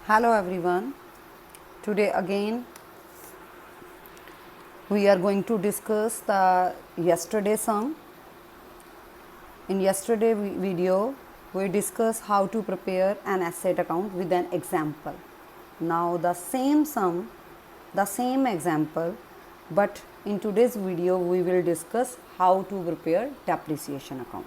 Hello everyone. Today again we are going to discuss the yesterday sum. In yesterday video we discussed how to prepare an asset account with an example. Now the same sum, the same example, but in today's video we will discuss how to prepare depreciation account.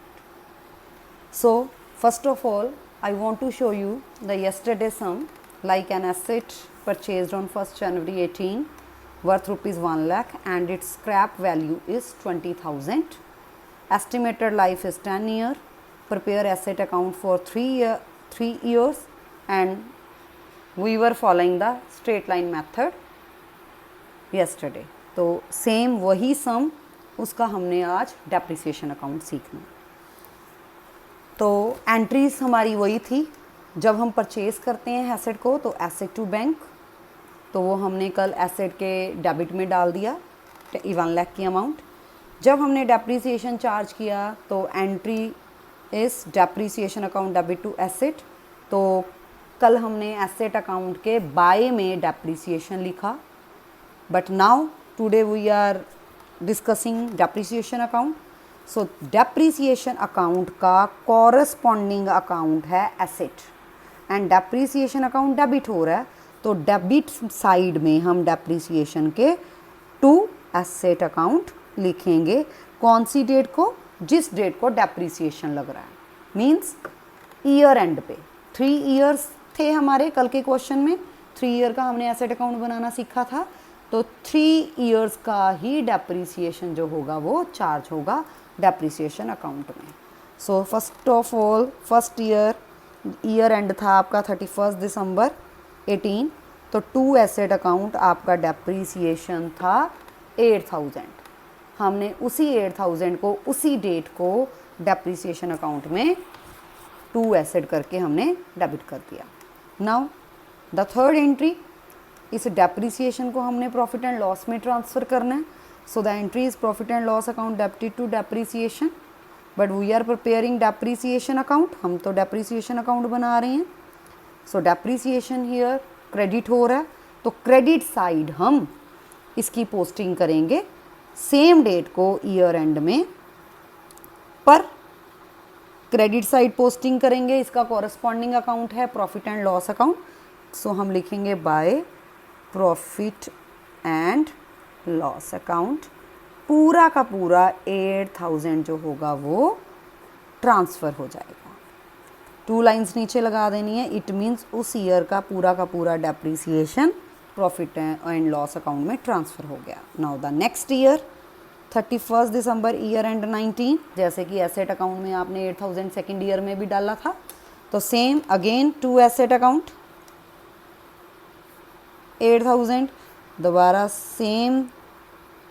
So first of all I want to show you the yesterday sum, like an asset purchased on 1st January 18 worth rupees 1 lakh and its scrap value is 20,000. Estimated life is 10 years. Prepare asset account for 3 years and we were following the straight line method yesterday. तो same वही सम उसका हमने आज depreciation account सीखना। तो entries हमारी वही थी, जब हम परचेज़ करते हैं एसेट को तो एसेट टू बैंक, तो वो हमने कल एसेट के डेबिट में डाल दिया 1 लाख की अमाउंट। जब हमने डेप्रिसिएशन चार्ज किया तो एंट्री इस depreciation account debit to asset, तो कल हमने एसेट अकाउंट के बाय में डेप्रिसिएशन लिखा, but now today we are discussing depreciation account. So depreciation account का कॉरस्पॉन्डिंग अकाउंट है asset and depreciation account debit हो रहा है, तो डेबिट साइड में हम डेप्रिसिएशन के टू एसेट अकाउंट लिखेंगे। कौन सी डेट को? जिस डेट को डेप्रिसिएशन लग रहा है, मींस ईयर एंड पे। 3 इयर्स थे हमारे कल के क्वेश्चन में, 3 ईयर का हमने एसेट अकाउंट बनाना सीखा था, तो 3 इयर्स का ही डेप्रिसिएशन जो होगा वो चार्ज होगा डेप्रिसिएशन अकाउंट में। So first of all first year end था आपका 31 दिसंबर 18, तो टू एसेट अकाउंट आपका डेप्रिसिएशन था 8000। हमने उसी 8000 को उसी डेट को डेप्रिसिएशन अकाउंट में टू एसेट करके हमने डेबिट कर दिया। नाउ द थर्ड एंट्री, इस डेप्रिसिएशन को हमने प्रॉफिट एंड लॉस में ट्रांसफ़र करना है। So the entry is profit and loss account debited to depreciation, but we are preparing depreciation account, हम तो डेप्रिसिएशन अकाउंट बना रहे हैं। सो डेप्रिसिएशन हियर क्रेडिट हो रहा है, तो क्रेडिट साइड हम इसकी पोस्टिंग करेंगे सेम डेट को ईयर एंड में, पर क्रेडिट साइड पोस्टिंग करेंगे, इसका कॉरस्पॉन्डिंग अकाउंट है प्रॉफिट एंड लॉस अकाउंट। सो हम लिखेंगे by profit and loss account, पूरा का पूरा 8000 जो होगा वो ट्रांसफ़र हो जाएगा। 2 लाइंस नीचे लगा देनी है, इट मीन्स उस ईयर का पूरा depreciation profit and loss account में ट्रांसफ़र हो गया। Now the next year 31 December year and 19, जैसे कि एसेट अकाउंट में आपने 8000 सेकेंड ईयर में भी डाला था, तो same again to asset account 8000, दोबारा सेम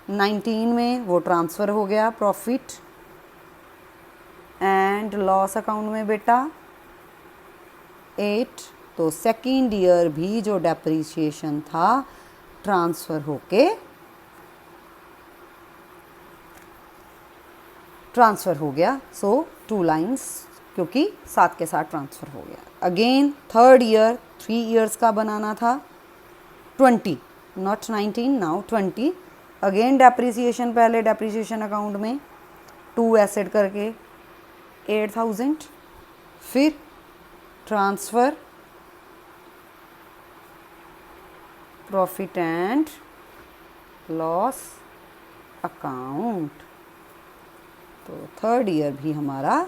19 में वो ट्रांसफ़र हो गया प्रॉफिट एंड लॉस अकाउंट में बेटा 8, तो सेकेंड ईयर भी जो डेप्रिसिएशन था ट्रांसफ़र हो गया। सो 2 लाइंस क्योंकि साथ के साथ ट्रांसफ़र हो गया। अगेन थर्ड ईयर 3 इयर्स का बनाना था, 20 नॉट 19 नाउ 20। अगेन डेप्रिसिएशन, पहले डेप्रिसिएशन अकाउंट में टू एसेट करके 8000, फिर transfer profit and loss account, तो थर्ड ईयर भी हमारा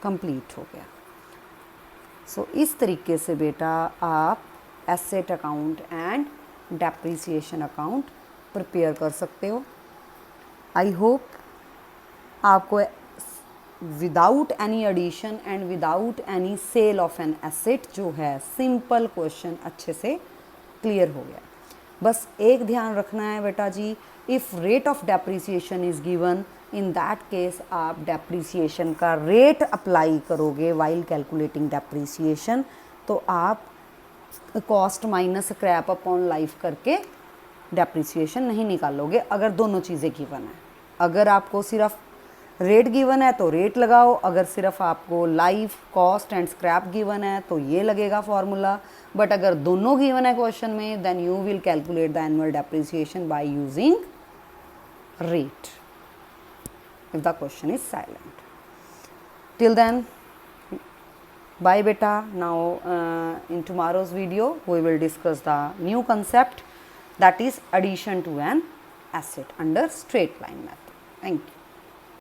कंप्लीट हो गया। सो इस तरीके से बेटा आप asset account and depreciation account prepare कर सकते हो। आई होप आपको without any addition and without any sale of an asset जो है सिंपल क्वेश्चन अच्छे से क्लियर हो गया। बस एक ध्यान रखना है बेटा जी, if rate of depreciation is given, in that case आप डेप्रिसिएशन का रेट अप्लाई करोगे वाइल कैलकुलेटिंग डेप्रिसिएशन, तो आप cost minus scrap upon life करके डेप्रिसिएशन नहीं निकालोगे अगर दोनों चीज़ें गिवन है। अगर आपको सिर्फ रेट गिवन है तो रेट लगाओ, अगर सिर्फ आपको life, cost and scrap given है तो ये लगेगा फॉर्मूला, बट अगर दोनों गिवन है क्वेश्चन में then you will calculate the annual depreciation by using rate if the question is silent. Till then, bye beta. Now in tomorrow's video we will discuss the new concept, that is addition to an asset under straight line method. Thank you.